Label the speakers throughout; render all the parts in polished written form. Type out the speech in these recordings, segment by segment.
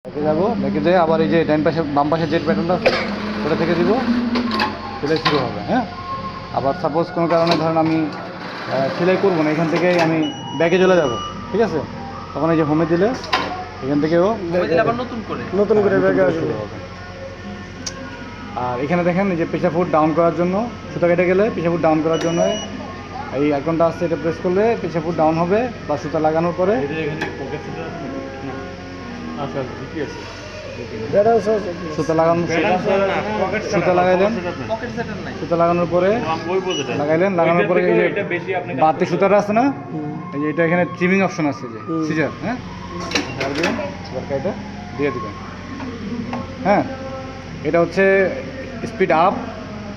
Speaker 1: ব্যাকে যাবো, ব্যাকে যেয়ে আবার এই যে ডান পাশে বাম পাশে জেট প্যাটার্নটা আছে ওটা থেকে দিব, সেলাই শুরু হবে। হ্যাঁ, আবার সাপোজ কোনো কারণে ধরেন আমি সেলাই করবো না, এখান থেকেই আমি ব্যাকে চলে যাব, ঠিক আছে? তখন এই যে হোমে দিলে এখান থেকেও
Speaker 2: আবার নতুন করে
Speaker 1: ব্যাকে শুরু হবে। আর এখানে দেখেন এই যে পেশা ফুট ডাউন করার জন্য সুতা কেটে গেলে পেশা ফুট ডাউন করার জন্য এই আইকনটা আসছে, এটা প্রেস করলে পেশা ফুট ডাউন হবে বা সুতা লাগানোর পরে সুতা লাগানো, সুতা লাগাইলেন, সুতা লাগানোর পরে লাগানোর পরে এই যে বাড়তি সুতাটা আছে না, এই যে এটা এখানে ট্রিমিং অপশন আছে, যে সিজার, হ্যাঁ দিবেন, এটা দিয়ে দিবেন। হ্যাঁ, এটা হচ্ছে স্পিড আপ,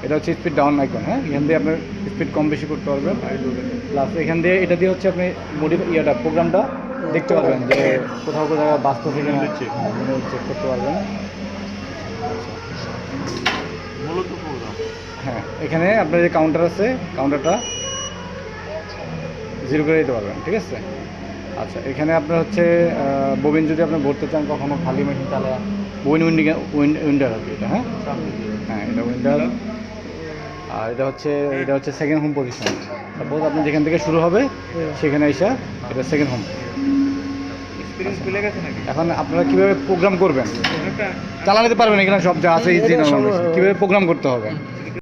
Speaker 1: এটা হচ্ছে স্পিড ডাউন আইকন। হ্যাঁ, এখান দিয়ে আপনার স্পিড কম বেশি করতে পারবেন, প্লাস এখান দিয়ে এটা দিয়ে হচ্ছে আপনি প্রোগ্রামটা দেখতে পারবেন যে কোথাও কোথাও বাস্তব থেকে চেক করতে পারবেন। হ্যাঁ, এখানে আপনার যে কাউন্টার আছে, কাউন্টারটা 0 করে দিতে পারবেন, ঠিক আছে? আচ্ছা, এখানে আপনার হচ্ছে ববিন যদি আপনি ভরতে চান কখনো খালি মেশিন, তাহলে ববিন উইন্ডার আর কি এটা। হ্যাঁ হ্যাঁ, এটা উইন্ডার। আর এটা হচ্ছে সেকেন্ড হোম পজিশন। সাপোজ আপনি যেখান থেকে শুরু হবে সেখানে এসে এটা সেকেন্ড হোম। এখন আপনারা কীভাবে প্রোগ্রাম করবেন চালাতে পারবেন, এখানে সব যা আছে ইজি নরমাল, কীভাবে প্রোগ্রাম করতে হবে